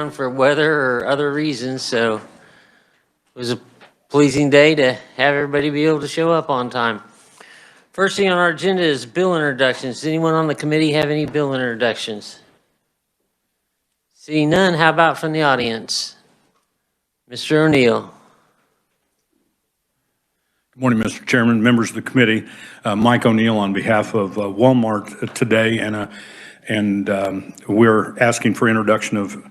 down for weather or other reasons, so it was a pleasing day to have everybody be able to show up on time. First thing on our agenda is bill introductions. Does anyone on the committee have any bill introductions? Seeing none, how about from the audience? Mr. O'Neill. Good morning, Mr. Chairman, members of the committee. Mike O'Neill on behalf of Walmart today, and we're asking for introduction of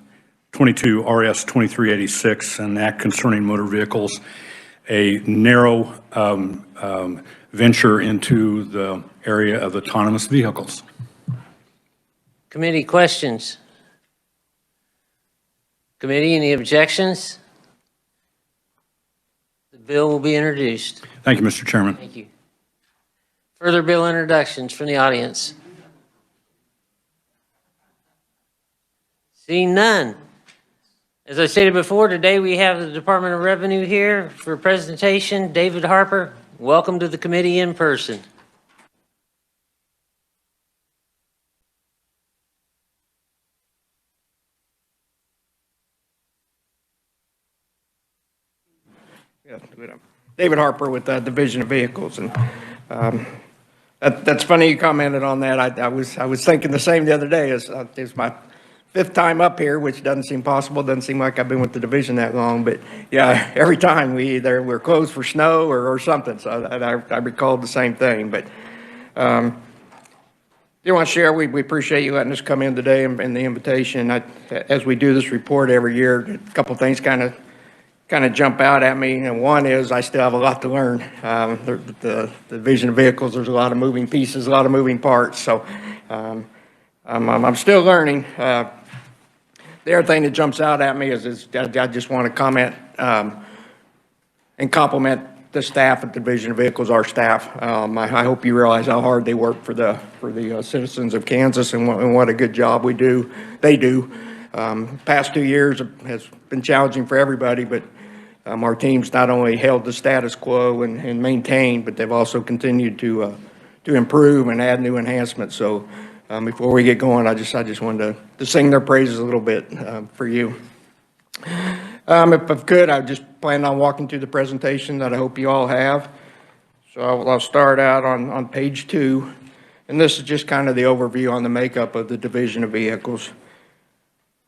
22 RS 2386, an act concerning motor vehicles, a narrow venture into the area of autonomous vehicles. Committee questions? Committee, any objections? The bill will be introduced. Thank you, Mr. Chairman. Thank you. Further bill introductions from the audience? Seeing none. As I stated before, today we have the Department of Revenue here for a presentation. David Harper, welcome to the committee in person. David Harper with the Division of Vehicles, and that's funny you commented on that. I was thinking the same the other day. It's my 5th time up here, which doesn't seem possible. Doesn't seem like I've been with the division that long, but yeah, every time we're closed for snow or something. So I recalled the same thing. But do want to share? We appreciate you letting us come in today and the invitation. As we do this report every year, a couple of things kind of jump out at me, and one is I still have a lot to learn. The division of vehicles, there's a lot of moving pieces, a lot of moving parts, so I'm still learning. The other thing that jumps out at me is I just want to comment and compliment the staff at the Division of Vehicles, our staff. I hope you realize how hard they work for the citizens of Kansas, and what a good job they do. Past 2 years has been challenging for everybody, but our team's not only held the status quo and maintained, but they've also continued to improve and add new enhancements. So before we get going, I just wanted to sing their praises a little bit for you. If I could, I just plan on walking through the presentation that I hope you all have. So I'll start out on page 2, and this is just kind of the overview on the makeup of the Division of Vehicles.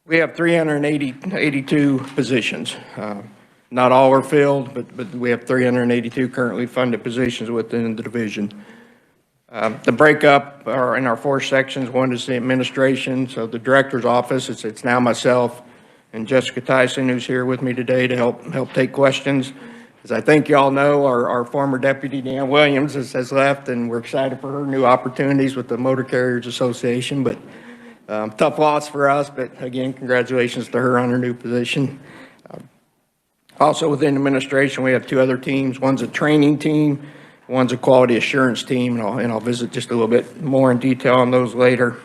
We have 382 positions. Not all are filled, but we have 382 currently funded positions within the division. The breakup are in our 4 sections. One is the administration, so the director's office. It's now myself and Jessica Tyson, who's here with me today to help take questions. As I think you all know, our former deputy, Dan Williams, has left, and we're excited for her new opportunities with the Motor Carriers Association. But tough loss for us, but again, congratulations to her on her new position. Also within administration, we have 2 other teams. One's a training team, one's a quality assurance team, and I'll visit just a little bit more in detail on those later.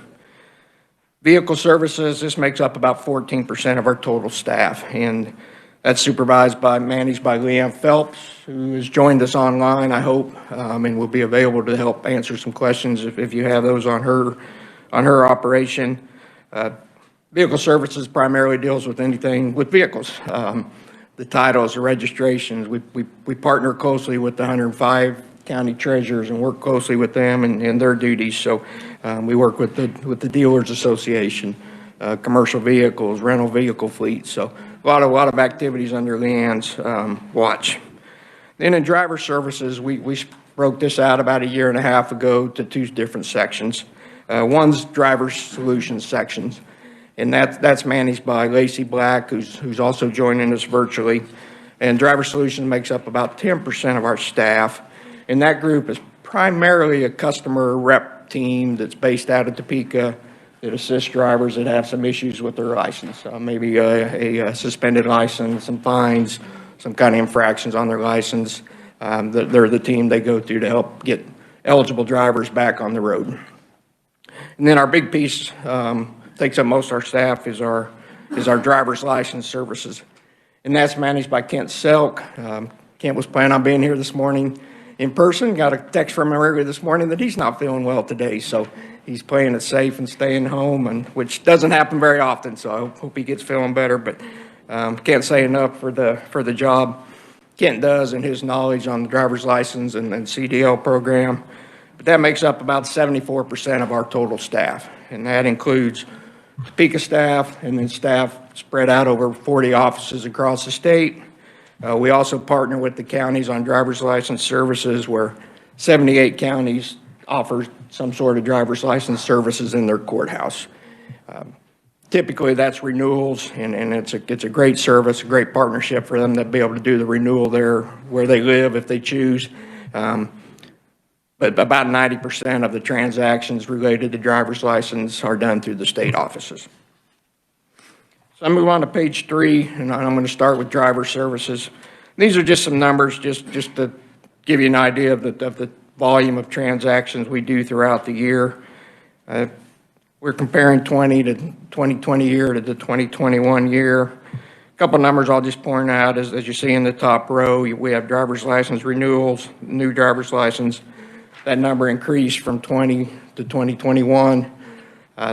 Vehicle services, this makes up about 14% of our total staff, and that's managed by Leanne Phelps, who has joined us online, I hope, and will be available to help answer some questions if you have those on her operation. Vehicle services primarily deals with anything with vehicles. The titles, the registrations, we partner closely with the 105 county treasurers and work closely with them and their duties. So we work with the Dealers Association, commercial vehicles, rental vehicle fleets. So a lot of activities under Leanne's watch. Then in driver services, we broke this out about 1.5 years ago to 2 different sections. One's driver solutions sections, and that's managed by Lacey Black, who's also joining us virtually. And driver solutions makes up about 10% of our staff, and that group is primarily a customer rep team that's based out of Topeka that assists drivers that have some issues with their license, maybe a suspended license, some fines, some kind of infractions on their license. They're the team they go to help get eligible drivers back on the road. And then our big piece takes up most of our staff is our driver's license services, and that's managed by Kent Selk. Kent was planning on being here this morning, in person. Got a text from him earlier this morning that he's not feeling well today, so he's playing it safe and staying home, and which doesn't happen very often. So I hope he gets feeling better. But can't say enough for the job Kent does and his knowledge on the driver's license and CDL program. But that makes up about 74% of our total staff, and that includes Topeka staff and then staff spread out over 40 offices across the state. We also partner with the counties on driver's license services, where 78 counties offer some sort of driver's license services in their courthouse. Typically, that's renewals, and it's a great service, a great partnership for them to be able to do the renewal there where they live if they choose. But about 90% of the transactions related to driver's license are done through the state offices. So I move on to page 3, and I'm going to start with driver services. These are just some numbers, just to give you an idea of the volume of transactions we do throughout the year. We're comparing 2020 year to the 2021 year. A couple numbers I'll just point out as you see in the top row. We have driver's license renewals, new driver's license. That number increased from 20 to 2021.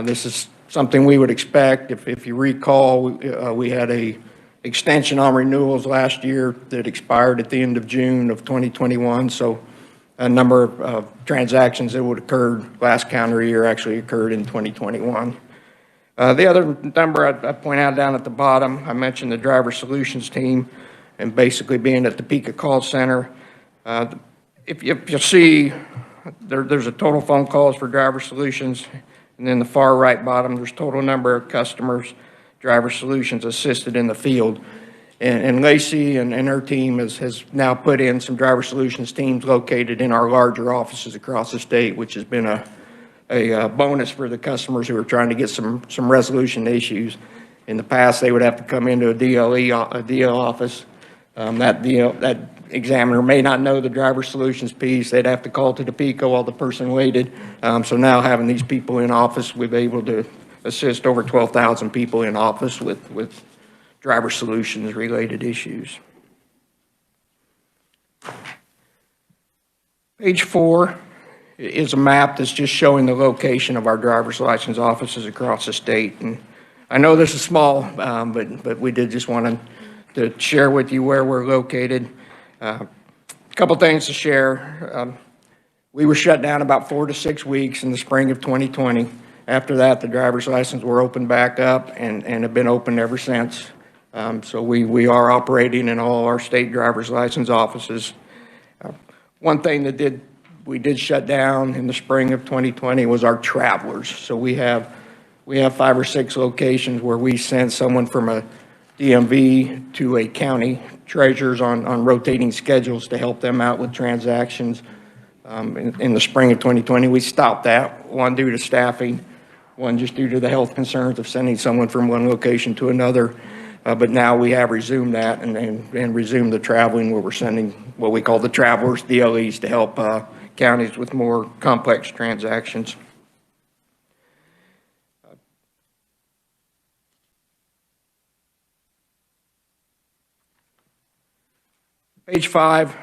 This is something we would expect. If you recall, we had a extension on renewals last year that expired at the end of June of 2021. So a number of transactions that would occur last calendar year actually occurred in 2021. The other number I point out down at the bottom, I mentioned the driver solutions team and basically being at the Topeka call center. If you see, there's a total phone calls for driver solutions, and then the far right bottom, there's total number of customers driver solutions assisted in the field. And Lacey and her team has now put in some driver solutions teams located in our larger offices across the state, which has been a bonus for the customers who are trying to get some resolution issues. In the past, they would have to come into a DL office. That examiner may not know the driver solutions piece. They'd have to call to Topeka while the person waited. So now having these people in office, we've been able to assist over 12,000 people in office with driver solutions related issues. Page 4 is a map that's just showing the location of our driver's license offices across the state. And I know this is small, but we did just want to share with you where we're located. A couple things to share. We were shut down about 4 to 6 weeks in the spring of 2020. After that, the driver's license were opened back up and have been open ever since. So we are operating in all our state driver's license offices. One thing that we did shut down in the spring of 2020 was our travelers. So we have 5 or 6 locations where we send someone from a DMV to a county treasurers on rotating schedules to help them out with transactions. In the spring of 2020, we stopped that, one due to staffing, one just due to the health concerns of sending someone from one location to another. But now we have resumed that and resumed the traveling where we're sending what we call the travelers, DLEs, to help counties with more complex transactions. Page 5,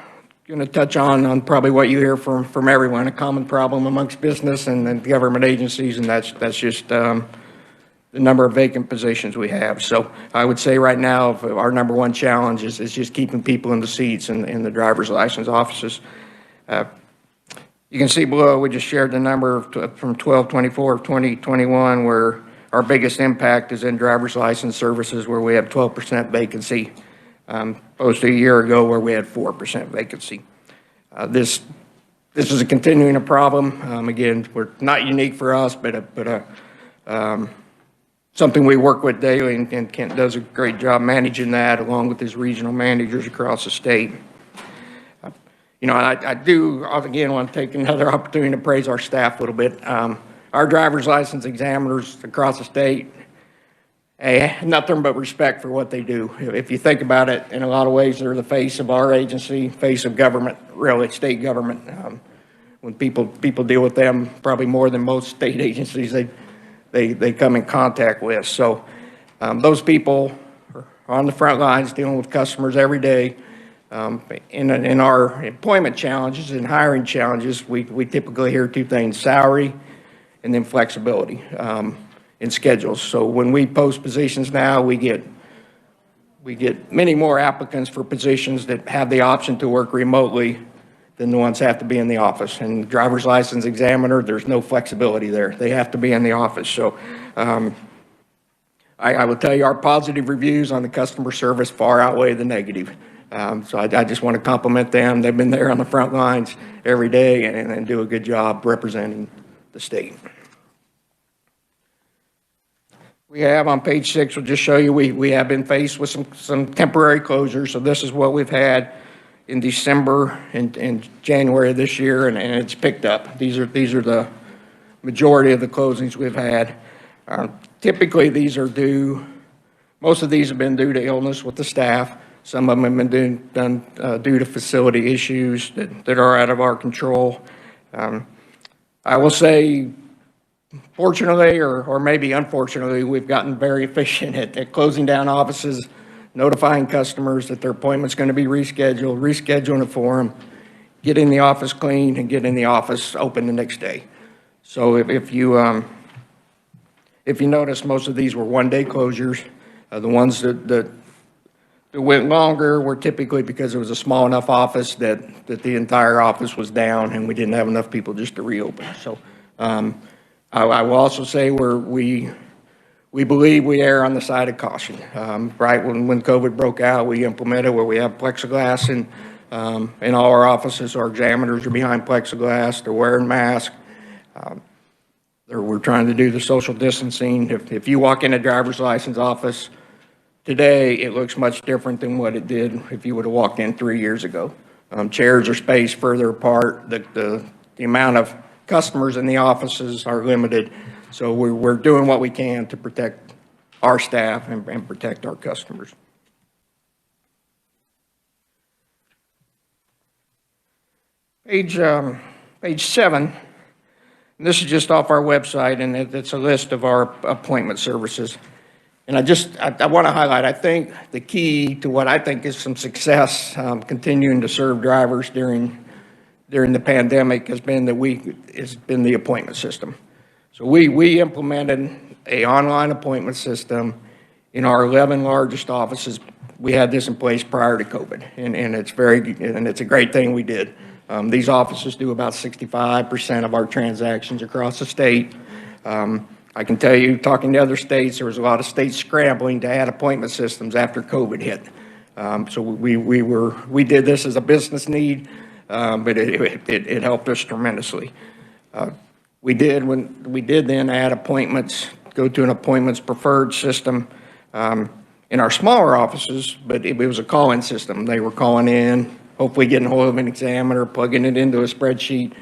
going to touch on probably what you hear from everyone, a common problem amongst business and government agencies, and that's just the number of vacant positions we have. So I would say right now our number one challenge is just keeping people in the seats in the driver's license offices. You can see below, we just shared the number from 12/24 of 2021, where our biggest impact is in driver's license services, where we have 12% vacancy, opposed to a year ago where we had 4% vacancy. This is a continuing problem. Again, we're not unique for us, but something we work with daily, and Kent does a great job managing that along with his regional managers across the state. You know, I do, again, want to take another opportunity to praise our staff a little bit. Our driver's license examiners across the state, nothing but respect for what they do. If you think about it, in a lot of ways, they're the face of our agency, face of government, really, state government. When people deal with them, probably more than most state agencies they come in contact with. So those people are on the front lines dealing with customers every day. In our employment challenges and hiring challenges, we typically hear two things: salary and then flexibility in schedules. So when we post positions now, we get many more applicants for positions that have the option to work remotely than the ones that have to be in the office. And driver's license examiner, there's no flexibility there. They have to be in the office. So I will tell you, our positive reviews on the customer service far outweigh the negative. So I just want to compliment them. They've been there on the front lines every day and do a good job representing the state. We have on page 6, we'll just show you, we have been faced with some temporary closures. So this is what we've had in December and January of this year, and it's picked up. These are the majority of the closings we've had. Typically, these are due, most of these have been due to illness with the staff. Some of them have been done due to facility issues that are out of our control. I will say, fortunately, or maybe unfortunately, we've gotten very efficient at closing down offices, notifying customers that their appointment's going to be rescheduling it for them, getting the office clean, and getting the office open the next day. So if you notice, most of these were one-day closures. The ones that went longer were typically because it was a small enough office that the entire office was down and we didn't have enough people just to reopen. So I will also say we believe we err on the side of caution. Right when COVID broke out, we implemented where we have plexiglass in all our offices. Our examiners are behind plexiglass. They're wearing masks. We're trying to do the social distancing. If you walk in a driver's license office today, it looks much different than what it did if you would have walked in 3 years ago. Chairs are spaced further apart. The amount of customers in the offices are limited. So we're doing what we can to protect our staff and protect our customers. Page 7, and this is just off our website, and it's a list of our appointment services. And I want to highlight, I think the key to what I think is some success continuing to serve drivers during the pandemic has been the appointment system. So we implemented an online appointment system in our 11 largest offices. We had this in place prior to COVID, and it's a great thing we did. These offices do about 65% of our transactions across the state. I can tell you, talking to other states, there was a lot of states scrambling to add appointment systems after COVID hit. So we did this as a business need, but it helped us tremendously. We did then add appointments, go to an appointments preferred system in our smaller offices, but it was a call-in system. They were calling in, hopefully getting hold of an examiner, plugging it into a spreadsheet.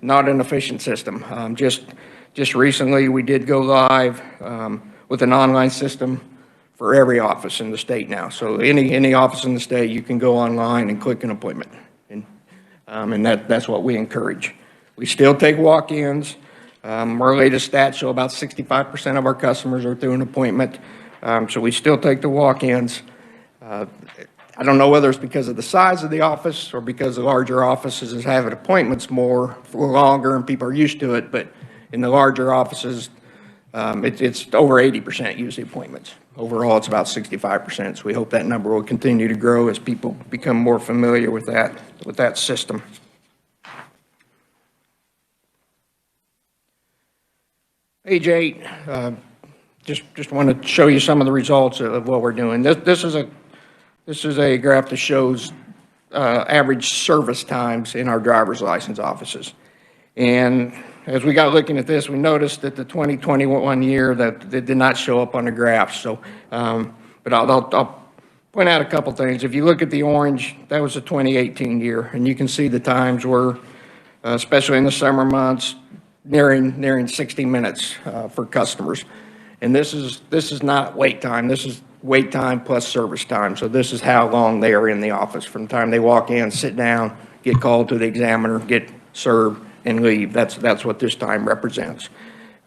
Not an efficient system. Just recently, we did go live with an online system for every office in the state now. So any office in the state, you can go online and click an appointment, and that's what we encourage. We still take walk-ins. Our latest stats show about 65% of our customers are through an appointment, so we still take the walk-ins. I don't know whether it's because of the size of the office or because the larger offices is having appointments more for longer and people are used to it, but in the larger offices, it's over 80% usually appointments. Overall, it's about 65%, so we hope that number will continue to grow as people become more familiar with that system. Page 8, just want to show you some of the results of what we're doing. This is a graph that shows average service times in our driver's license offices. And as we got looking at this, we noticed that the 2021 year that did not show up on the graph. So, but I'll point out a couple things. If you look at the orange, that was the 2018 year, and you can see the times were, especially in the summer months, nearing 60 minutes for customers. And this is not wait time. This is wait time plus service time. So this is how long they are in the office from the time they walk in, sit down, get called to the examiner, get served, and leave. That's what this time represents.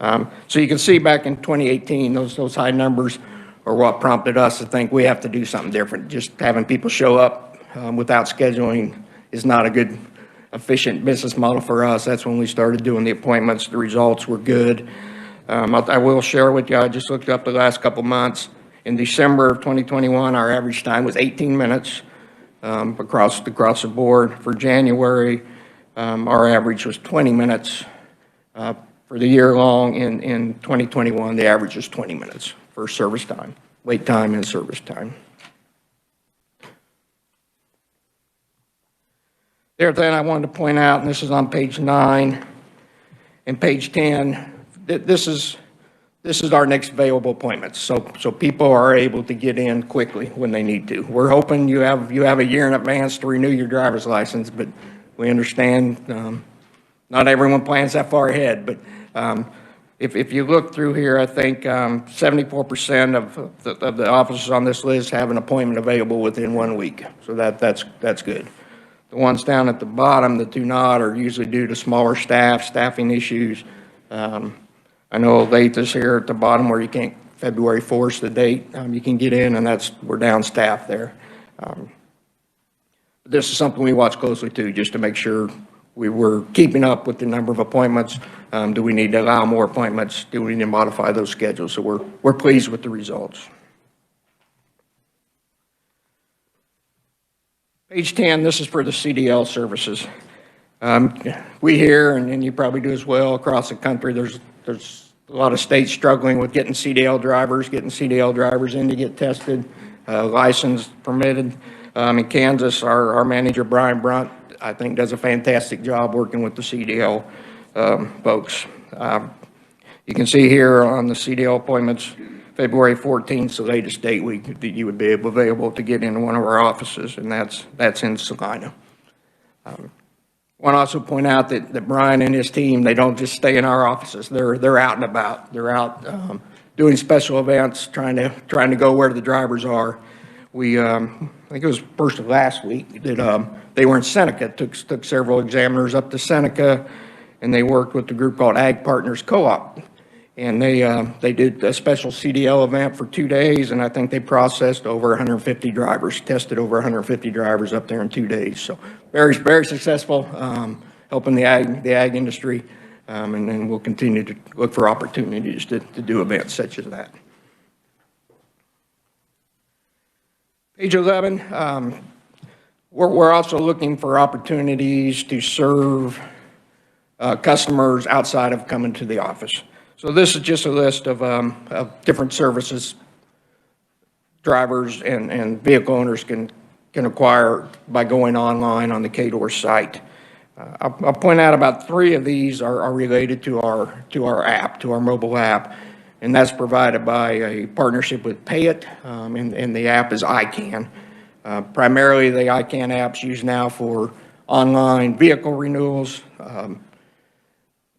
So you can see back in 2018, those high numbers are what prompted us to think we have to do something different. Just having people show up without scheduling is not a good, efficient business model for us. That's when we started doing the appointments. The results were good. I will share with you, I just looked up the last couple months. In December of 2021, our average time was 18 minutes across the board. For January, our average was 20 minutes. For the year long in 2021, the average was 20 minutes for service time, wait time and service time. The other thing I wanted to point out, and this is on page 9 and page 10, this is our next available appointments. So people are able to get in quickly when they need to. We're hoping you have a year in advance to renew your driver's license, but we understand not everyone plans that far ahead. But if you look through here, I think 74% of the officers on this list have an appointment available within 1 week. So that's good. The ones down at the bottom that do not are usually due to smaller staffing issues. I know late this here at the bottom where you can't, February 4th, the date, you can get in, and we're down staff there. This is something we watch closely too, just to make sure we were keeping up with the number of appointments. Do we need to allow more appointments? Do we need to modify those schedules? So we're pleased with the results. Page 10, this is for the CDL services. We hear, and you probably do as well, across the country, there's a lot of states struggling with getting CDL drivers in to get tested, licensed, permitted. In Kansas, our manager, Brian Brunt, I think does a fantastic job working with the CDL folks. You can see here on the CDL appointments, February 14th is the latest date that you would be available to get into one of our offices, and that's in Salina. I want to also point out that Brian and his team, they don't just stay in our offices. They're out and about. They're out doing special events, trying to go where the drivers are. I think it was first of last week that they were in Seneca, took several examiners up to Seneca, and they worked with the group called Ag Partners Co-op. And they did a special CDL event for 2 days, and I think they processed over 150 drivers, tested over 150 drivers up there in 2 days. So very, very successful, helping the ag industry, and then we'll continue to look for opportunities to do events such as that. Page 11, we're also looking for opportunities to serve customers outside of coming to the office. So this is just a list of different services drivers and vehicle owners can acquire by going online on the KDOR site. I'll point out about 3 of these are related to our app, to our mobile app, and that's provided by a partnership with Payit, and the app is ICANN. Primarily, the ICANN app's used now for online vehicle renewals,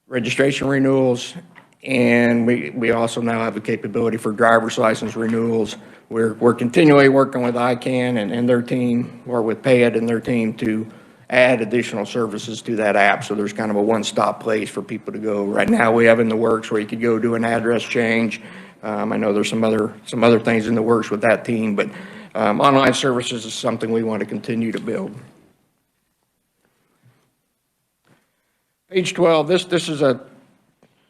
registration renewals, and we also now have the capability for driver's license renewals. We're continually working with ICANN and their team, or with Payit and their team, to add additional services to that app, so there's kind of a one-stop place for people to go. Right now, we have in the works where you could go do an address change. I know there's some other things in the works with that team, but online services is something we want to continue to build. Page 12, this is a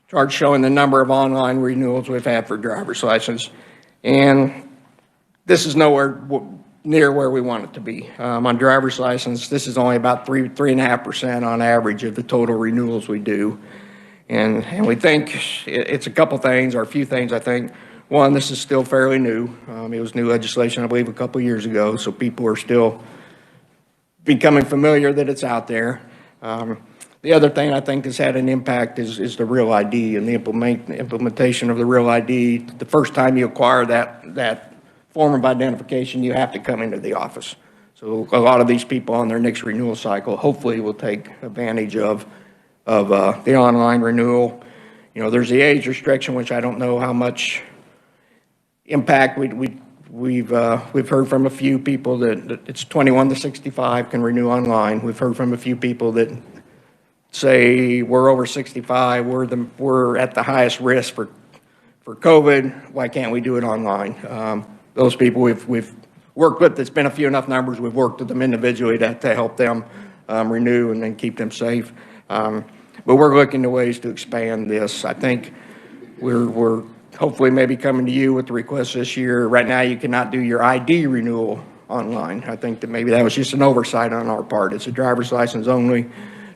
chart showing the number of online renewals we've had for driver's license, and this is nowhere near where we want it to be. On driver's license, this is only about 3.5% on average of the total renewals we do, and we think it's a couple things, or a few things, I think. One, this is still fairly new. It was new legislation, I believe, a couple years ago, so people are still becoming familiar that it's out there. The other thing I think that's had an impact is the Real ID and the implementation of the Real ID. The first time you acquire that form of identification, you have to come into the office. So a lot of these people on their next renewal cycle hopefully will take advantage of the online renewal. You know, there's the age restriction, which I don't know how much impact we've heard from a few people that it's 21 to 65 can renew online. We've heard from a few people that say we're over 65, we're at the highest risk for COVID. Why can't we do it online? Those people we've worked with. It's been a few enough numbers. We've worked with them individually to help them renew and then keep them safe. But we're looking to ways to expand this. I think we're hopefully maybe coming to you with the request this year. Right now, you cannot do your ID renewal online. I think that maybe that was just an oversight on our part. It's a driver's license only.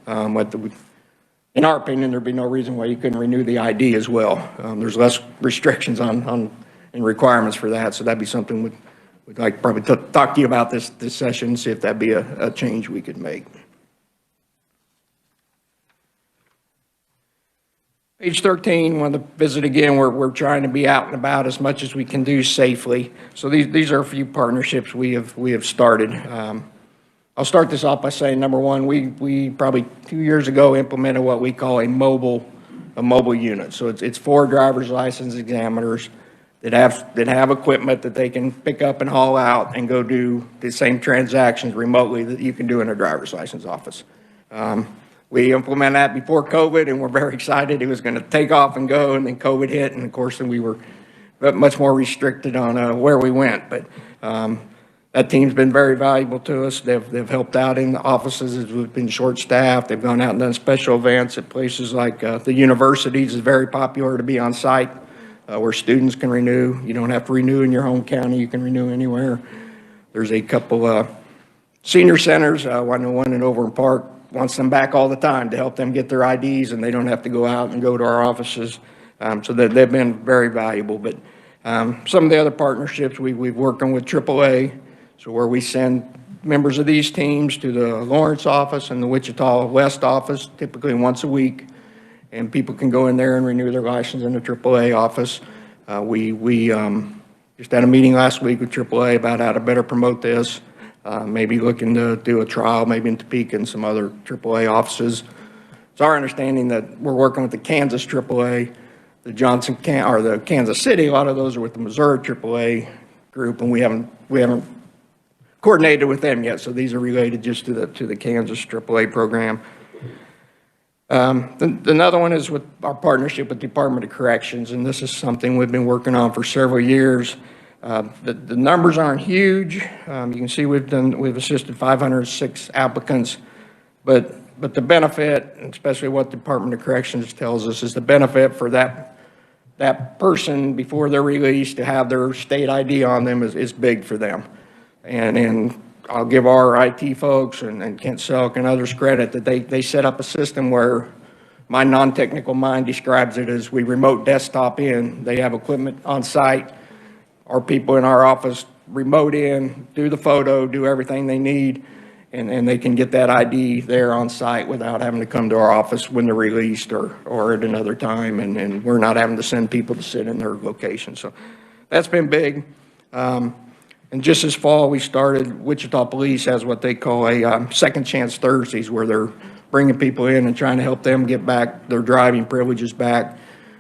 In our opinion, there'd be no reason why you couldn't renew the ID as well. There's less restrictions on and requirements for that, so that'd be something we'd like to probably talk to you about this session, see if that'd be a change we could make. Page 13, want to visit again. We're trying to be out and about as much as we can do safely. So these are a few partnerships we have started. I'll start this off by saying, number one, we probably 2 years ago implemented what we call a mobile unit. So it's 4 driver's license examiners that have equipment that they can pick up and haul out and go do the same transactions remotely that you can do in a driver's license office. We implemented that before COVID, and we're very excited it was going to take off and go, and then COVID hit, and of course, then we were much more restricted on where we went. But that team's been very valuable to us. They've helped out in the offices as we've been short-staffed. They've gone out and done special events at places like the universities. Is very popular to be on site where students can renew. You don't have to renew in your home county. You can renew anywhere. There's a couple senior centers, one in Overland Park, wants them back all the time to help them get their IDs, and they don't have to go out and go to our offices. So they've been very valuable. But some of the other partnerships we've working with AAA, so where we send members of these teams to the Lawrence office and the Wichita West office, typically once a week, and people can go in there and renew their license in the AAA office. We just had a meeting last week with AAA about how to better promote this. Maybe looking to do a trial, maybe in Topeka and some other AAA offices. It's our understanding that we're working with the Kansas AAA, the the Kansas City. A lot of those are with the Missouri AAA group, and we haven't coordinated with them yet. So these are related just to the Kansas AAA program. Another one is with our partnership with the Department of Corrections, and this is something we've been working on for several years. The numbers aren't huge. You can see we've assisted 506 applicants, but the benefit, and especially what the Department of Corrections tells us, is the benefit for that person before they're released to have their state ID on them is big for them. And I'll give our IT folks and Kent Selk and others credit that they set up a system where my non-technical mind describes it as we remote desktop in. They have equipment on site. Our people in our office remote in, do the photo, do everything they need, and they can get that ID there on site without having to come to our office when they're released or at another time, and we're not having to send people to sit in their location. So that's been big. And just this fall, we started, Wichita Police has what they call a Second Chance Thursdays, where they're bringing people in and trying to help them get back their driving privileges back.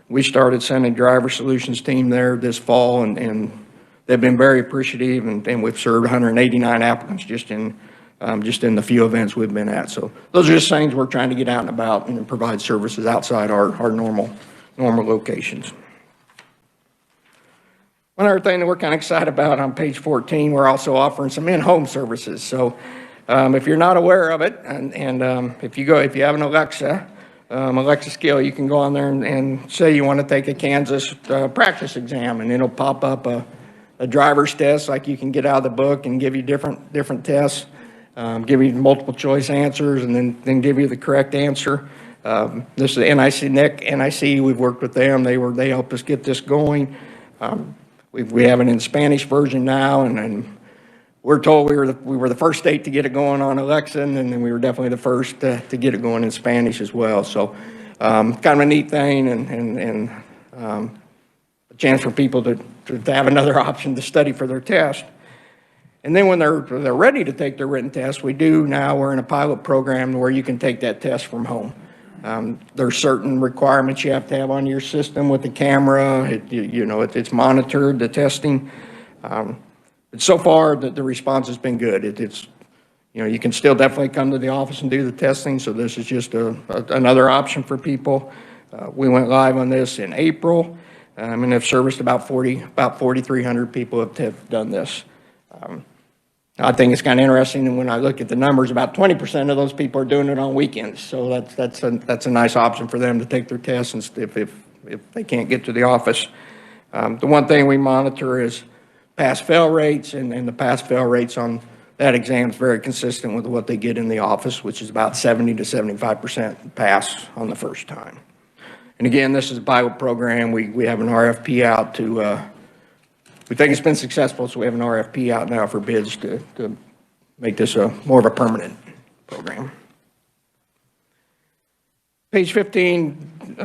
We started sending driver solutions team there this fall, and they've been very appreciative, and we've served 189 applicants just in the few events we've been at. So those are just things we're trying to get out and about and provide services outside our normal locations. One other thing that we're kind of excited about on page 14, we're also offering some in-home services. So if you're not aware of it, and if you have an Alexa skill, you can go on there and say you want to take a Kansas practice exam, and it'll pop up a driver's test, like you can get out of the book and give you different tests, give you multiple choice answers, and then give you the correct answer. This is the NIC. We've worked with them. They helped us get this going. We have it in Spanish version now, and we're told we were the first state to get it going on Alexa, and then we were definitely the first to get it going in Spanish as well. So kind of a neat thing, and a chance for people to have another option to study for their test. And then when they're ready to take their written test, we're in a pilot program where you can take that test from home. There's certain requirements you have to have on your system with the camera. It's monitored, the testing. So far, the response has been good. You can still definitely come to the office and do the testing, so this is just another option for people. We went live on this in April, and have serviced about 4,300 people have done this. I think it's kind of interesting, and when I look at the numbers, about 20% of those people are doing it on weekends. So that's a nice option for them to take their tests and if they can't get to the office. The one thing we monitor is pass-fail rates, and the pass-fail rates on that exam is very consistent with what they get in the office, which is about 70 to 75% pass on the first time. And again, this is a pilot program. We have an RFP out to, we think it's been successful, so we have an RFP out now for bids to make this more of a permanent program. Page 15,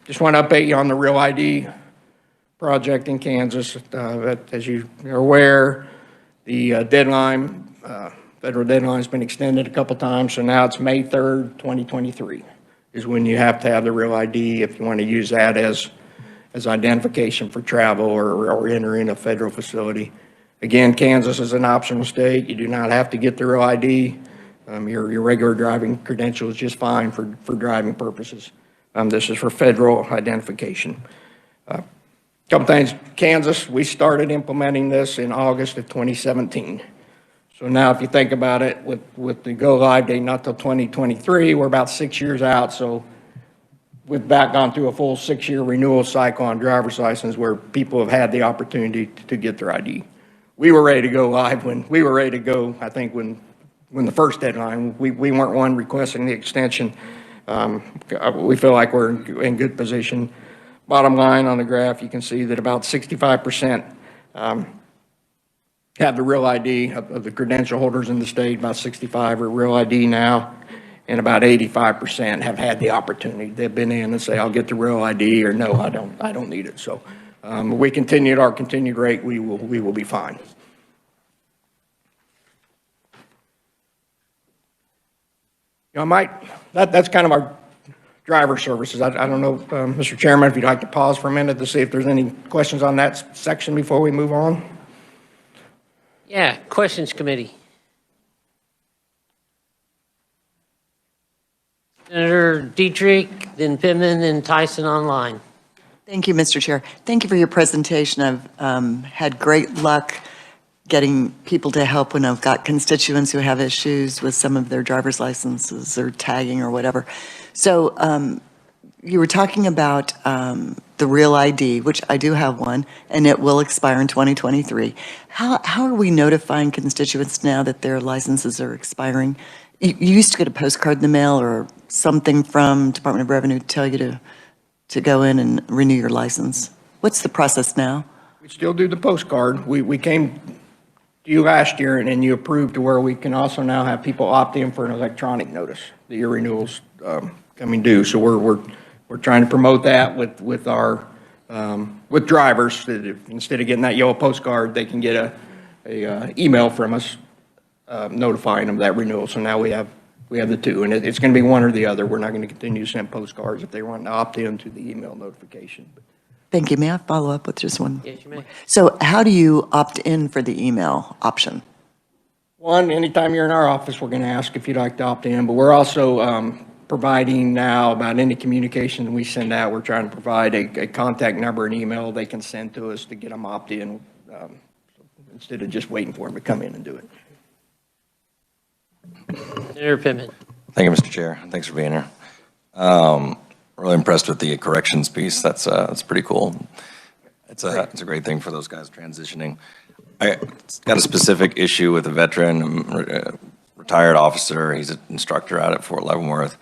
just want to update you on the Real ID project in Kansas. As you are aware, the deadline, federal deadline has been extended a couple times, so now it's May 3rd, 2023 is when you have to have the Real ID if you want to use that as identification for travel or entering a federal facility. Again, Kansas is an optional state. You do not have to get the Real ID. Your regular driving credential is just fine for driving purposes. This is for federal identification. Couple things, Kansas, we started implementing this in August of 2017. So now if you think about it, with the go live date not till 2023, we're about 6 years out. So we've gone through a full 6-year renewal cycle on driver's license where people have had the opportunity to get their ID. We were ready to go live I think when the first deadline, we weren't one requesting the extension. We feel like we're in good position. Bottom line on the graph, you can see that about 65% have the Real ID of the credential holders in the state. About 65 are Real ID now, and about 85% have had the opportunity. They've been in and say, I'll get the Real ID, or no, I don't need it. So we continue at our continued rate, we will be fine. You know, that's kind of our driver services. I don't know, Mr. Chairman, if you'd like to pause for a minute to see if there's any questions on that section before we move on. Yeah, questions committee. Senator Dietrich, then Pittman, then Tyson online. Thank you, Mr. Chair. Thank you for your presentation. I've had great luck getting people to help when I've got constituents who have issues with some of their driver's licenses or tagging or whatever. So you were talking about the Real ID, which I do have one, and it will expire in 2023. How are we notifying constituents now that their licenses are expiring? You used to get a postcard in the mail or something from Department of Revenue to tell you to go in and renew your license. What's the process now? We still do the postcard. We came to you last year and you approved to where we can also now have people opt in for an electronic notice that your renewals coming due. So we're trying to promote that with our with drivers that instead of getting that yellow postcard, they can get a email from us notifying them of that renewal. So now we have the two, and it's going to be one or the other. We're not going to continue to send postcards if they want to opt in to the email notification. Thank you. May I follow up with just one? Yes, you may. So how do you opt in for the email option? One, anytime you're in our office, we're going to ask if you'd like to opt in, but we're also providing now about any communication we send out. We're trying to provide a contact number and email they can send to us to get them opt in instead of just waiting for them to come in and do it. Senator Pittman. Thank you, Mr. Chair. Thanks for being here. Really impressed with the corrections piece. That's pretty cool. It's a great thing for those guys transitioning. I got a specific issue with a veteran, retired officer. He's an instructor out at Fort Leavenworth,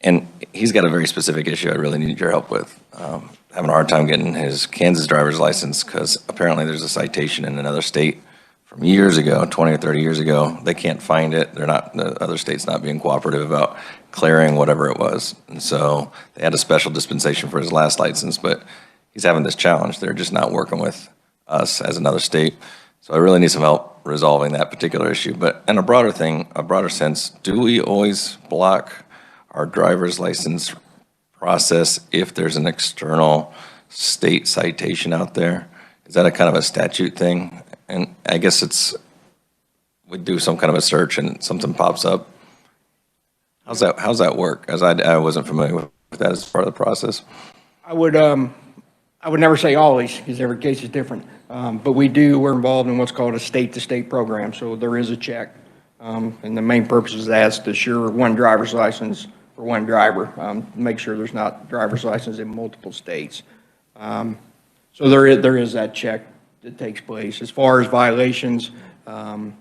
and he's got a very specific issue I really need your help with. Having a hard time getting his Kansas driver's license because apparently there's a citation in another state from years ago, 20 or 30 years ago. They can't find it. The other state's not being cooperative about clearing whatever it was. And so they had a special dispensation for his last license, but he's having this challenge. They're just not working with us as another state. So I really need some help resolving that particular issue. But in a broader sense, do we always block our driver's license process if there's an external state citation out there? Is that a kind of a statute thing? And I guess we do some kind of a search and something pops up. How's that work? As I wasn't familiar with that as part of the process. I would I would never say always, because every case is different. But we're involved in what's called a state-to-state program, so there is a check. And the main purpose of that is to assure one driver's license for one driver, make sure there's not driver's license in multiple states. So there is that check that takes place. As far as violations, I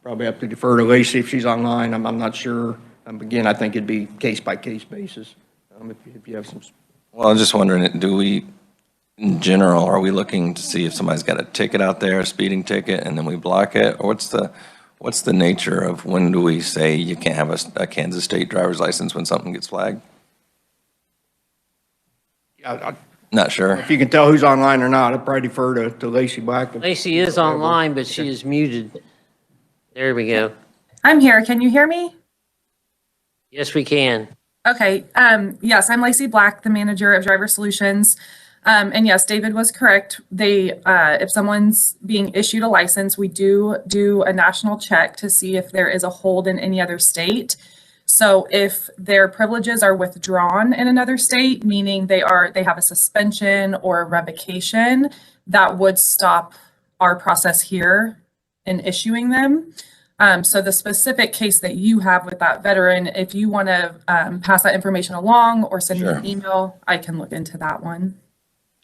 probably have to defer to Lacey if she's online. I'm not sure. Again, I think it'd be case-by-case basis, if you have some. Well, I'm just wondering, do we, in general, are we looking to see if somebody's got a ticket out there, a speeding ticket, and then we block it? Or what's the nature of when do we say you can't have a Kansas State driver's license when something gets flagged? Not sure. If you can tell who's online or not, I'd probably defer to Lacey Black. Lacey is online, but she is muted. There we go. I'm here. Can you hear me? Yes, we can. Okay. Yes, I'm Lacey Black, the manager of Driver Solutions. And yes, David was correct. If someone's being issued a license, we do a national check to see if there is a hold in any other state. So if their privileges are withdrawn in another state, meaning they have a suspension or a revocation, that would stop our process here in issuing them. So the specific case that you have with that veteran, if you want to pass that information along or send me an email, I can look into that one.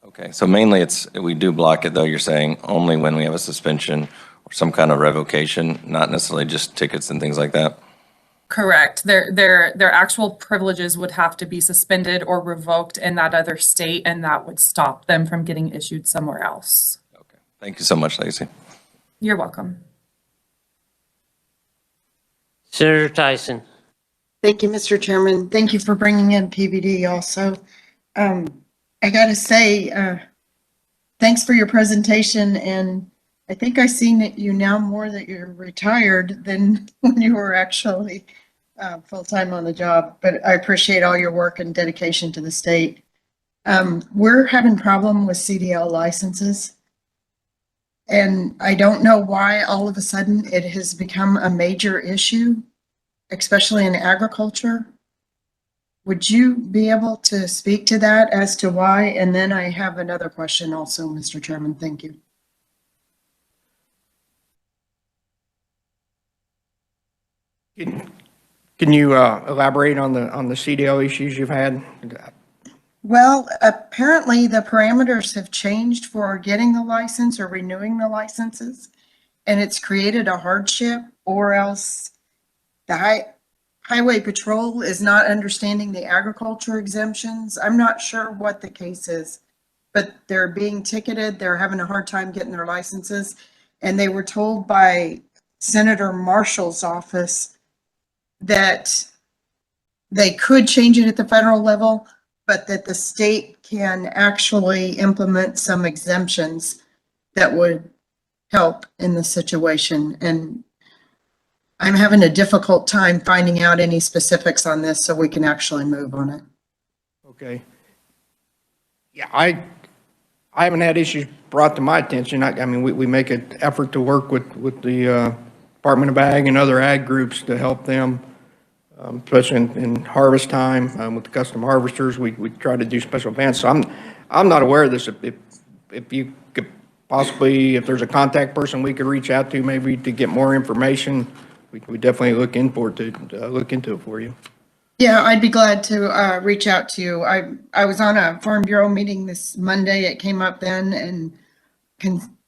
Okay, so mainly we do block it, though, you're saying only when we have a suspension or some kind of revocation, not necessarily just tickets and things like that? Correct. Their actual privileges would have to be suspended or revoked in that other state, and that would stop them from getting issued somewhere else. Okay, thank you so much, Lacey. You're welcome. Senator Tyson. Thank you, Mr. Chairman. Thank you for bringing in PVD also. I got to say, thanks for your presentation. And I think I've seen that you now more that you're retired than when you were actually full-time on the job. But I appreciate all your work and dedication to the state. We're having problem with CDL licenses. And I don't know why all of a sudden it has become a major issue, especially in agriculture. Would you be able to speak to that as to why? And then I have another question also, Mr. Chairman. Thank you. Can you elaborate on the CDL issues you've had? Well, apparently the parameters have changed for getting the license or renewing the licenses, and it's created a hardship, or else the Highway Patrol is not understanding the agriculture exemptions. I'm not sure what the case is, but they're being ticketed. They're having a hard time getting their licenses, and they were told by Senator Marshall's office that they could change it at the federal level, but that the state can actually implement some exemptions that would help in the situation. And I'm having a difficult time finding out any specifics on this so we can actually move on it. Okay. Yeah, I haven't had issues brought to my attention. I mean, we make an effort to work with the Department of Ag and other ag groups to help them, especially in harvest time with the custom harvesters. We try to do special events. So I'm not aware of this. If you could possibly, if there's a contact person we could reach out to, maybe to get more information, we definitely look into it for you. Yeah, I'd be glad to reach out to you. I was on a Farm Bureau meeting this Monday. It came up then, and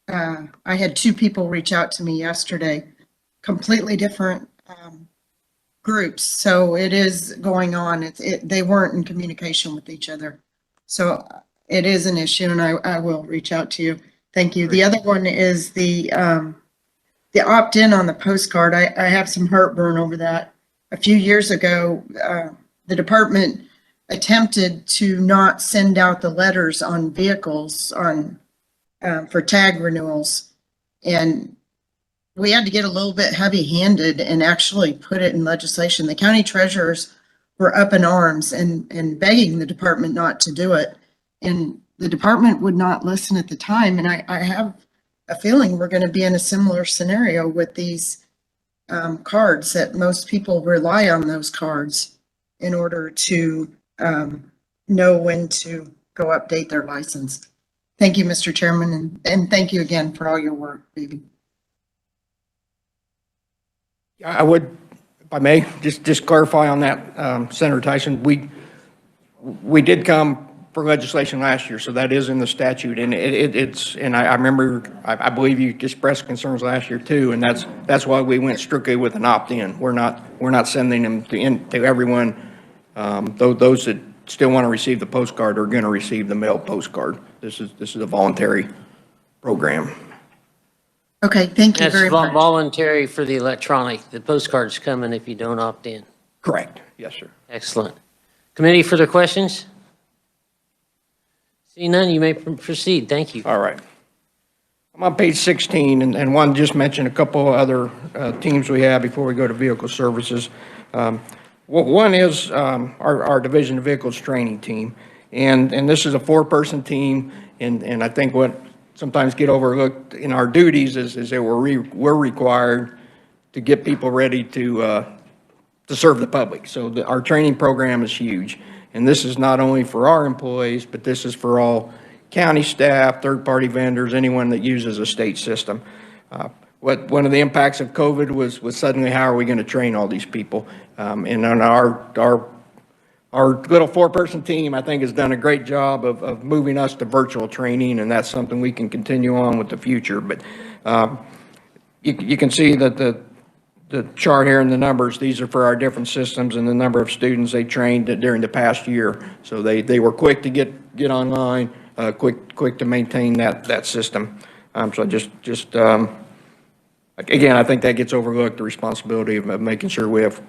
I had two people reach out to me yesterday, completely different groups. So it is going on. They weren't in communication with each other. So it is an issue, and I will reach out to you. Thank you. The other one is the opt-in on the postcard. I have some heartburn over that. A few years ago, the department attempted to not send out the letters on vehicles for tag renewals. And we had to get a little bit heavy-handed and actually put it in legislation. The county treasurers were up in arms and begging the department not to do it. And the department would not listen at the time. And I have a feeling we're going to be in a similar scenario with these cards, that most people rely on those cards in order to know when to go update their license. Thank you, Mr. Chairman, and thank you again for all your work, baby. I would, if I may, just clarify on that, Senator Tyson, we did come for legislation last year, so that is in the statute, and it's, and I remember, I believe you expressed concerns last year too, and that's why we went strictly with an opt-in. We're not sending them to everyone. Those that still want to receive the postcard are going to receive the mail postcard. This is a voluntary program. Okay, thank you That's very much. voluntary for the electronic. The postcard's coming if you don't opt in. Correct. Yes, sir. Excellent. Committee, further questions? See none, you may proceed. Thank you. All right. I'm on page 16, and one just mentioned a couple of other teams we have before we go to vehicle services. One is our Division of Vehicles Training Team, and this is a 4-person team, and I think what sometimes get overlooked in our duties is that we're required to get people ready to serve the public. So our training program is huge. And this is not only for our employees, but this is for all county staff, third-party vendors, anyone that uses a state system. One of the impacts of COVID was suddenly how are we going to train all these people? And on our little 4-person team, I think, has done a great job of moving us to virtual training, and that's something we can continue on with the future. But you can see that the chart here and the numbers, these are for our different systems and the number of students they trained during the past year. So they were quick to get online, quick to maintain that system. So again, I think that gets overlooked, the responsibility of making sure we have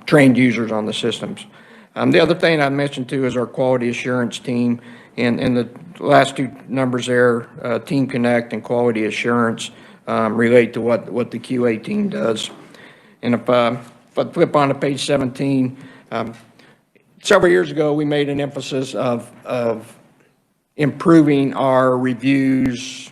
trained users on the systems. The other thing I mentioned too is our quality assurance team, and the last 2 numbers there, Team Connect and quality assurance, relate to what the QA team does. And if I flip on to page 17, several years ago, we made an emphasis of improving our reviews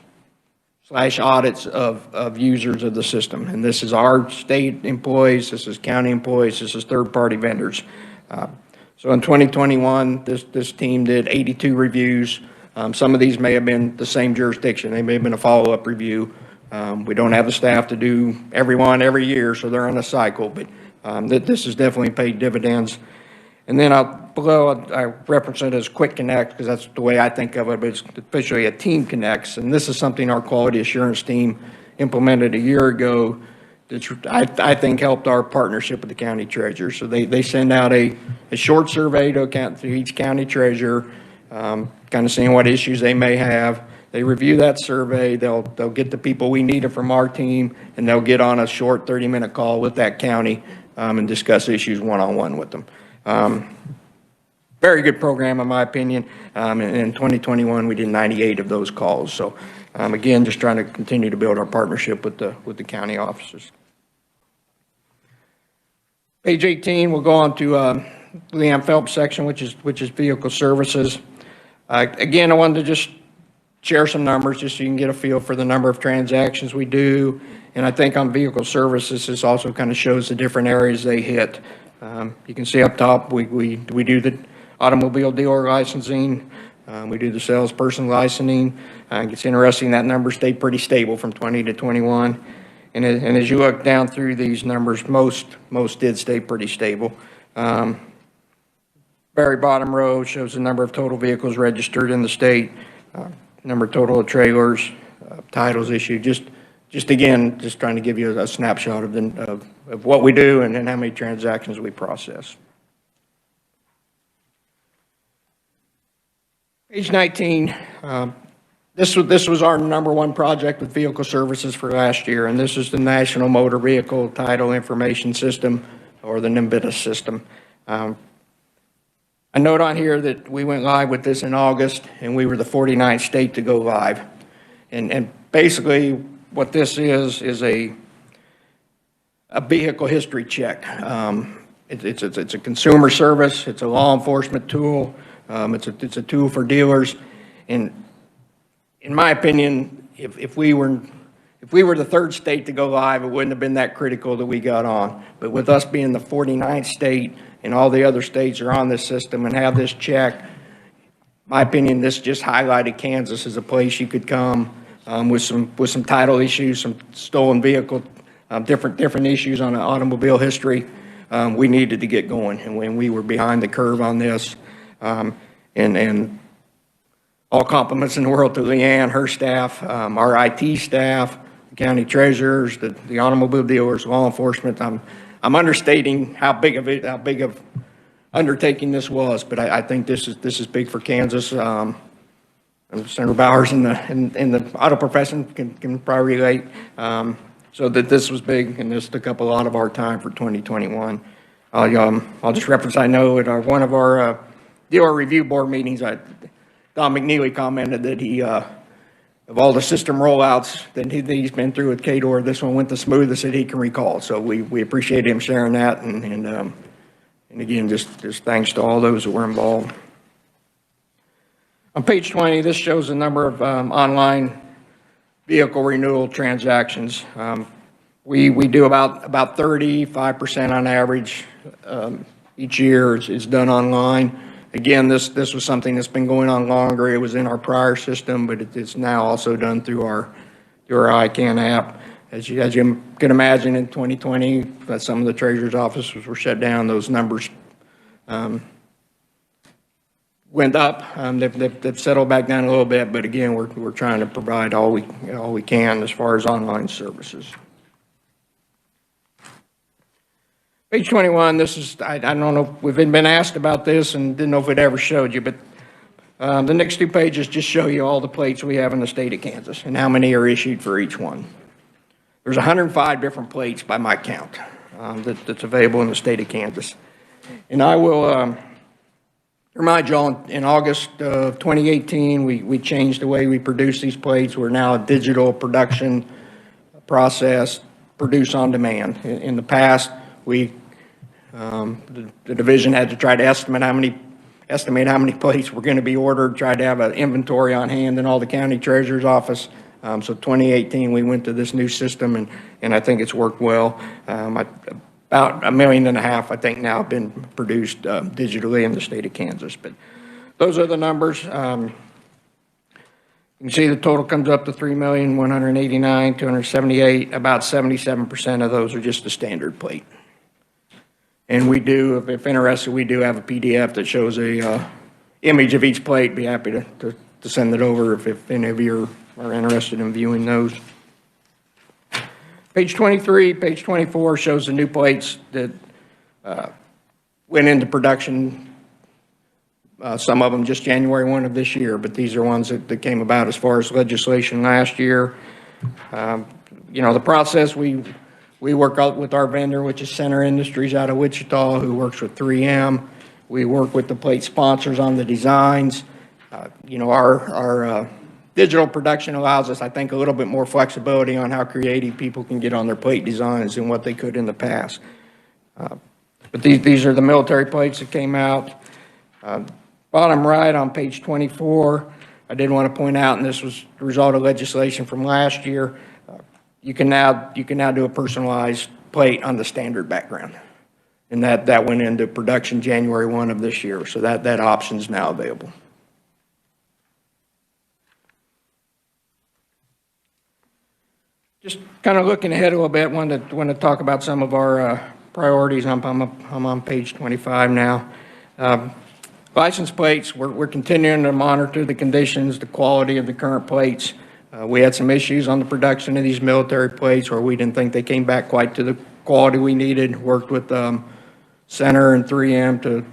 / audits of users of the system. And this is our state employees, this is county employees, this is third-party vendors. So in 2021, this team did 82 reviews. Some of these may have been the same jurisdiction. They may have been a follow-up review. We don't have the staff to do every year, so they're on a cycle, but this has definitely paid dividends. And then below, I reference it as Quick Connect because that's the way I think of it, but it's officially a Team Connects. And this is something our quality assurance team implemented a year ago that I think helped our partnership with the county treasurer. So they send out a short survey to each county treasurer, kind of seeing what issues they may have. They review that survey, they'll get the people we needed from our team, and they'll get on a short 30-minute call with that county and discuss issues one-on-one with them. Very good program, in my opinion. And in 2021, we did 98 of those calls. So again, just trying to continue to build our partnership with the county officers. Page 18, we'll go on to Leanne Phelps section, which is vehicle services. Again, I wanted to just share some numbers just so you can get a feel for the number of transactions we do. And I think on vehicle services, this also kind of shows the different areas they hit. You can see up top, we do the automobile dealer licensing. We do the salesperson licensing. It's interesting, that number stayed pretty stable from 20 to 21. And as you look down through these numbers, most did stay pretty stable. Very bottom row shows the number of total vehicles registered in the state. Number total of trailers, titles issued, just again, just trying to give you a snapshot of what we do and how many transactions we process. Page 19, this was our #1 project with vehicle services for last year, and this is the National Motor Vehicle Title Information System, or the NMVITA system. A note on here that we went live with this in August, and we were the 49th state to go live. And basically, what this is a vehicle history check. It's a consumer service. It's a law enforcement tool. It's a tool for dealers. And in my opinion, if we were the 3rd state to go live, it wouldn't have been that critical that we got on. But with us being the 49th state and all the other states are on this system and have this check, my opinion, this just highlighted Kansas as a place you could come with some title issues, some stolen vehicle, different issues on the automobile history. We needed to get going, and when we were behind the curve on this, and all compliments in the world to Leanne, her staff, our IT staff, the county treasurers, the automobile dealers, law enforcement. I'm understating how big of undertaking this was, but I think this is big for Kansas. And Senator Bowers in the auto profession can probably relate. So that this was big, and this took up a lot of our time for 2021. I'll just reference, I know at one of our dealer review board meetings, Don McNeely commented that he, of all the system rollouts that he's been through with KDOR, this one went the smoothest that he can recall. So we appreciate him sharing that, and again, just thanks to all those that were involved. On page 20, this shows the number of online vehicle renewal transactions. We do about 35% on average each year is done online. Again, this was something that's been going on longer. It was in our prior system, but it's now also done through our ICANN app. As you can imagine, in 2020, some of the treasurer's offices were shut down. Those numbers went up. They've settled back down a little bit, but again, we're trying to provide all we can as far as online services. Page 21, this is, I don't know if we've been asked about this and didn't know if it ever showed you, but the next 2 pages just show you all the plates we have in the state of Kansas and how many are issued for each one. There's 105 different plates by my count that's available in the state of Kansas. And I will remind you all, in August of 2018, we changed the way we produce these plates. We're now a digital production process, produce on demand. In the past, the division had to try to estimate how many plates were going to be ordered, tried to have an inventory on hand in all the county treasurer's office. So 2018, we went to this new system, and I think it's worked well. About 1.5 million, I think, now have been produced digitally in the state of Kansas. But those are the numbers. You can see the total comes up to 3,189,278. About 77% of those are just the standard plate. And we do, if interested, we do have a PDF that shows a image of each plate. Be happy to send it over if any of you are interested in viewing those. Page 23, page 24 shows the new plates that went into production. Some of them just January 1 of this year, but these are ones that came about as far as legislation last year. You know, the process, we work out with our vendor, which is Center Industries out of Wichita, who works with 3M. We work with the plate sponsors on the designs. You know, our digital production allows us, I think, a little bit more flexibility on how creative people can get on their plate designs than what they could in the past. But these are the military plates that came out. Bottom right on page 24, I did want to point out, and this was the result of legislation from last year, you can now do a personalized plate on the standard background. And that went into production January 1 of this year, so that option is now available. Just kind of looking ahead a little bit, want to talk about some of our priorities. I'm on page 25 now. License plates, we're continuing to monitor the conditions, the quality of the current plates. We had some issues on the production of these military plates where we didn't think they came back quite to the quality we needed. Worked with Center and 3M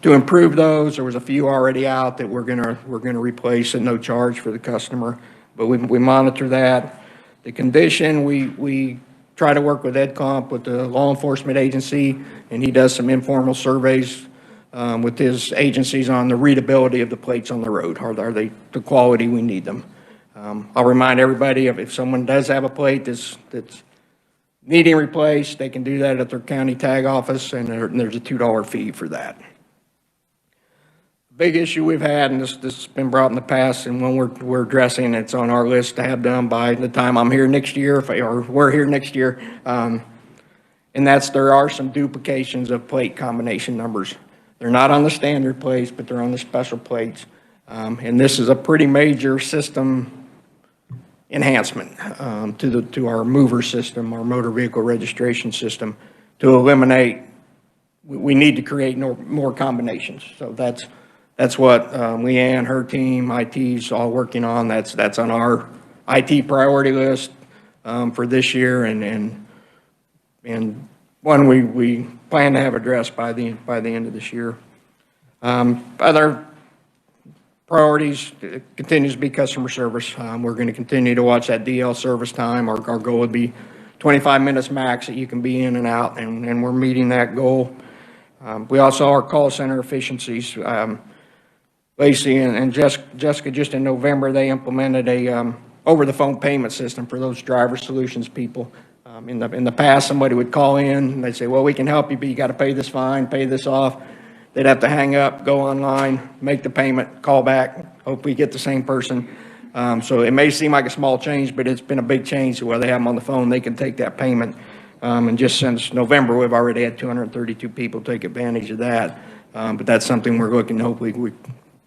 to improve those. There was a few already out that we're gonna replace at no charge for the customer, but we monitor that. The condition, we try to work with EdComp, with the law enforcement agency, and he does some informal surveys with his agencies on the readability of the plates on the road. Are they the quality we need them? I'll remind everybody if someone does have a plate that's needing replaced, they can do that at their county tag office, and there's a $2 fee for that. Big issue we've had, and this has been brought in the past, and when we're addressing, it's on our list to have done by the time I'm here next year, or we're here next year, and that's there are some duplications of plate combination numbers. They're not on the standard plates, but they're on the special plates. And this is a pretty major system enhancement to our mover system, our motor vehicle registration system, to eliminate. We need to create more combinations. So that's what Leanne, her team, IT's all working on. That's on our IT priority list for this year, and one we plan to have addressed by the end of this year. Other priorities continues to be customer service. We're going to continue to watch that DL service time. Our goal would be 25 minutes max that you can be in and out, and we're meeting that goal. We also, our call center efficiencies. Lacey and Jessica, just in November, they implemented a over-the-phone payment system for those driver solutions people. In the past, somebody would call in and they'd say, well, we can help you, but you got to pay this fine, pay this off. They'd have to hang up, go online, make the payment, call back, hope we get the same person. So it may seem like a small change, but it's been a big change to where they have them on the phone, they can take that payment. And just since November, we've already had 232 people take advantage of that. But that's something we're looking, hopefully,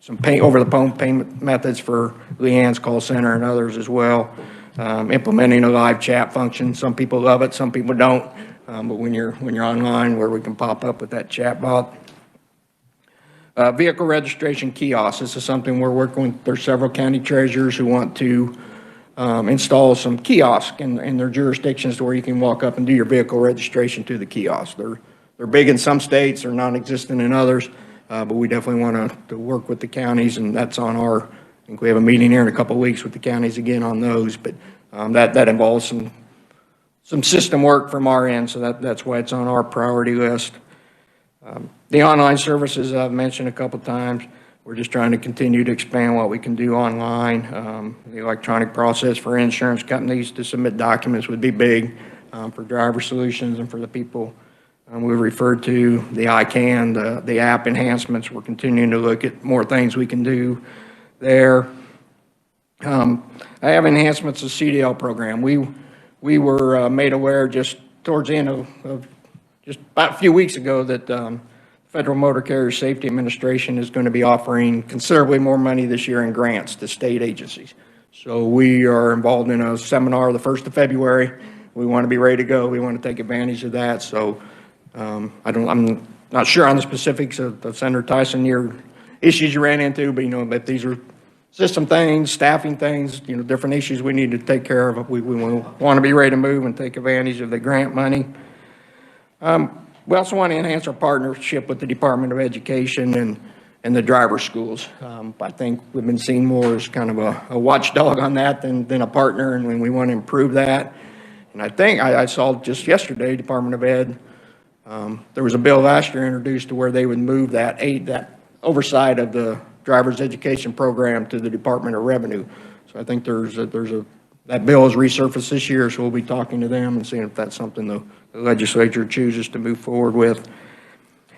some over-the-phone payment methods for Leanne's call center and others as well. Implementing a live chat function. Some people love it, some people don't. But when you're online, where we can pop up with that chat bot. Vehicle registration kiosks. This is something we're working with. There's several county treasurers who want to install some kiosks in their jurisdictions to where you can walk up and do your vehicle registration through the kiosk. They're big in some states, they're non-existent in others, but we definitely want to work with the counties, and that's on our, I think we have a meeting here in a couple of weeks with the counties again on those, but that involves some system work from our end, so that's why it's on our priority list. The online services I've mentioned a couple of times. We're just trying to continue to expand what we can do online. The electronic process for insurance companies to submit documents would be big for driver solutions and for the people we referred to. The ICANN, the app enhancements, we're continuing to look at more things we can do there. I have enhancements to CDL program. We were made aware just towards the end of just about a few weeks ago that Federal Motor Carrier Safety Administration is going to be offering considerably more money this year in grants to state agencies. So we are involved in a seminar the 1st of February. We want to be ready to go. We want to take advantage of that. So I'm not sure on the specifics of Senator Tyson, your issues you ran into, but these are system things, staffing things, different issues we need to take care of. We want to be ready to move and take advantage of the grant money. We also want to enhance our partnership with the Department of Education and the driver schools. I think we've been seen more as kind of a watchdog on that than a partner, and we want to improve that. And I think I saw just yesterday, Department of Ed, there was a bill last year introduced to where they would move that oversight of the driver's education program to the Department of Revenue. So I think that bill is resurfaced this year, so we'll be talking to them and seeing if that's something the legislature chooses to move forward with.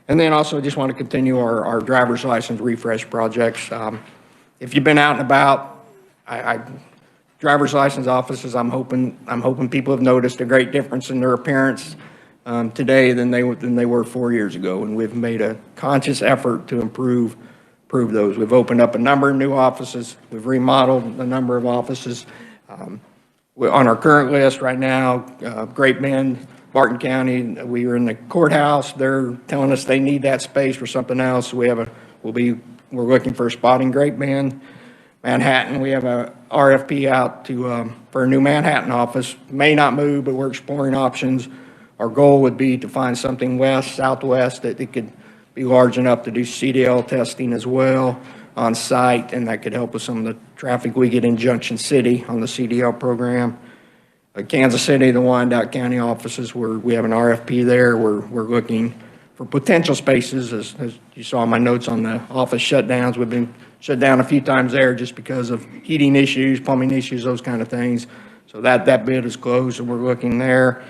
And then also just want to continue our driver's license refresh projects. If you've been out and about, driver's license offices, I'm hoping people have noticed a great difference in their appearance today than they were 4 years ago, and we've made a conscious effort to improve those. We've opened up a number of new offices. We've remodeled a number of offices. We're on our current list right now, Great Bend, Barton County. We were in the courthouse. They're telling us they need that space for something else. We're looking for a spot in Great Bend. Manhattan, we have a RFP out for a new Manhattan office. May not move, but we're exploring options. Our goal would be to find something southwest that it could be large enough to do CDL testing as well on site, and that could help with some of the traffic we get in Junction City on the CDL program. Kansas City, the Wyandotte County offices, we have an RFP there. We're looking for potential spaces. As you saw in my notes on the office shutdowns, we've been shut down a few times there just because of heating issues, plumbing issues, those kind of things. So that bid is closed, and we're looking there.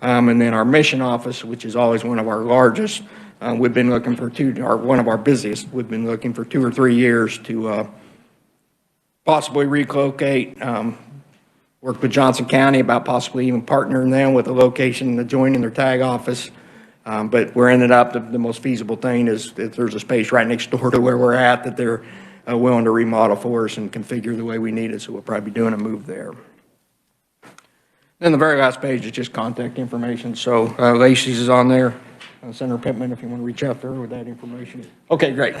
And then our mission office, which is always one of our largest, we've been looking for one of our busiest. We've been looking for 2 or 3 years to possibly relocate. Worked with Johnson County about possibly even partnering them with a location adjoining their tag office. But we're ended up, the most feasible thing is if there's a space right next door to where we're at that they're willing to remodel for us and configure the way we need it, so we'll probably be doing a move there. Then the very last page is just contact information. So Lacey's is on there, Senator Pittman, if you want to reach out to her with that information. Okay, great.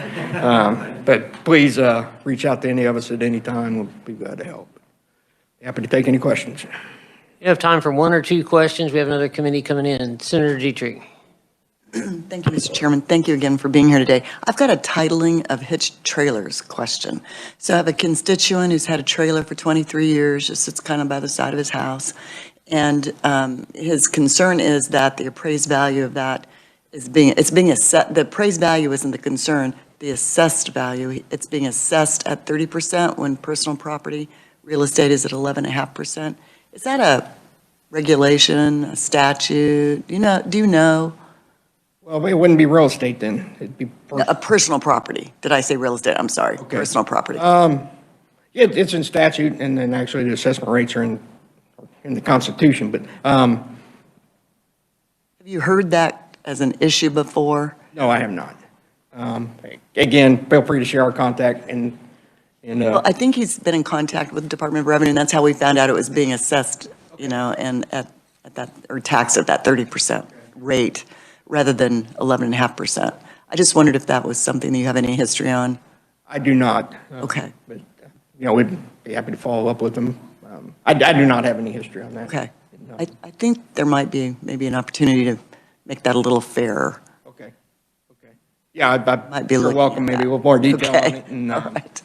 But please reach out to any of us at any time. We'll be glad to help. Happy to take any questions. You have time for one or two questions. We have another committee coming in. Senator Dietrich. Thank you, Mr. Chairman. Thank you again for being here today. I've got a titling of hitched trailers question. So I have a constituent who's had a trailer for 23 years, just sits kind of by the side of his house. And his concern is that the appraised value of that is being assessed. The appraised value isn't the concern, the assessed value. It's being assessed at 30% when personal property, real estate is at 11.5%. Is that a regulation, a statute? Do you know? Well, it wouldn't be real estate then. It'd be A personal property. Did I say real estate? I'm sorry. Okay. Personal property. It's in statute, and then actually the assessment rates are in the Constitution, but Have you heard that as an issue before? no, I have not. Again, feel free to share our contact Well, I think he's been in contact with the Department of Revenue, and that's how we found out it was being assessed, and at that, or taxed at that 30% rate rather than 11.5%. I just wondered if that was something that you have any history on? I do not. Okay. But, we'd be happy to follow up with them. I do not have any history on that. Okay. No. I think there might be maybe an opportunity to make that a little fairer. Okay. Yeah, Might I'd be sure looking welcome at maybe that. a little more detail on Okay. it. And, All right.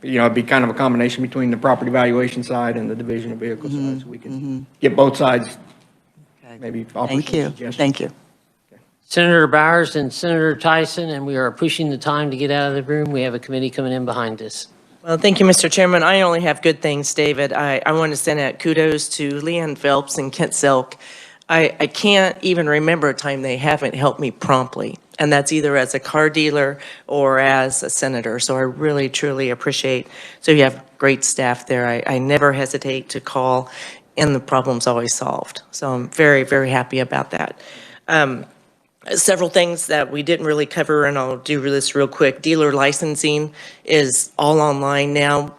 it'd be kind of a combination between the property valuation side and the division of vehicle side, so we can get both sides, Okay. maybe offer Thank some you. suggestions. Thank you. Senator Bowers and Senator Tyson, and we are pushing the time to get out of the room. We have a committee coming in behind us. Well, thank you, Mr. Chairman. I only have good things, David. I want to send out kudos to Leanne Phelps and Kent Selk. I can't even remember a time they haven't helped me promptly, and that's either as a car dealer or as a senator. So I really, truly appreciate. So you have great staff there. I never hesitate to call, and the problem's always solved. So I'm very, very happy about that. Several things that we didn't really cover, and I'll do this real quick. Dealer licensing is all online now.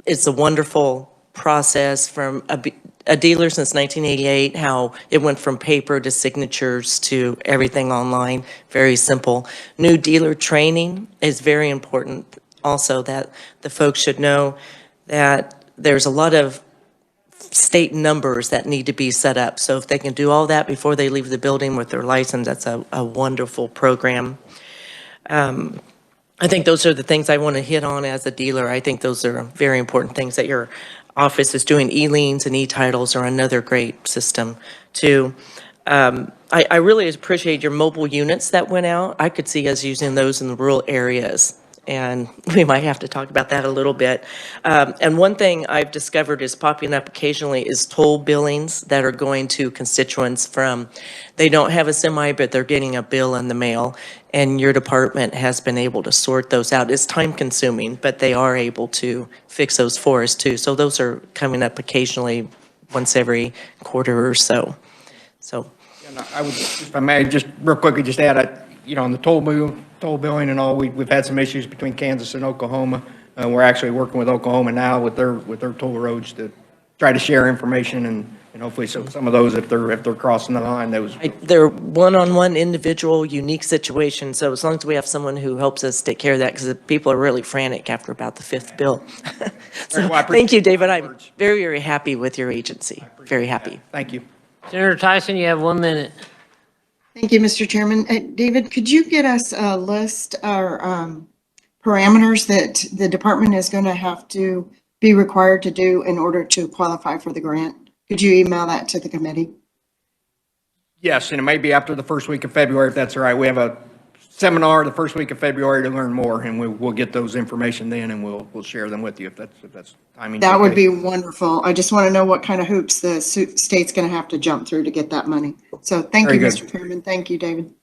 It's a wonderful process from a dealer since 1988, how it went from paper to signatures to everything online, very simple. New dealer training is very important also, that the folks should know that there's a lot of state numbers that need to be set up. So if they can do all that before they leave the building with their license, that's a wonderful program. I think those are the things I want to hit on as a dealer. I think those are very important things that your office is doing. E-liens and e-titles are another great system too. I really appreciate your mobile units that went out. I could see us using those in the rural areas, and we might have to talk about that a little bit. And one thing I've discovered is popping up occasionally is toll billings that are going to constituents from, they don't have a semi, but they're getting a bill in the mail, and your department has been able to sort those out. It's time consuming, but they are able to fix those for us too. So those are coming up occasionally, once every quarter or so. So. And I would, if I may, just real quickly, just add, on the toll billing and all, we've had some issues between Kansas and Oklahoma. We're actually working with Oklahoma now with their toll roads to try to share information and hopefully some of those, if they're crossing the line, those. They're one-on-one individual unique situations. So as long as we have someone who helps us take care of that, because people are really frantic after about the fifth bill. So thank you, David. I'm very, very happy with your agency. Very happy. Thank you. Senator Tyson, you have 1 minute. Thank you, Mr. Chairman. David, could you get us a list or parameters that the department is going to have to be required to do in order to qualify for the grant? Could you email that to the committee? Yes, and it may be after the first week of February, if that's all right. We have a seminar the first week of February to learn more, and we'll get those information then, and we'll share them with you if that's timing. That would be wonderful. I just want to know what kind of hoops the state's going to have to jump through to get that money. So thank you, Very good. Mr. Chairman. Thank you, David.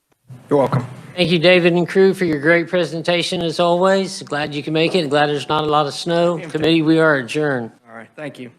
You're welcome. Thank you, David and crew, for your great presentation as always. Glad you can make it. Glad there's not a lot of snow. Committee, we are adjourned. All right, thank you.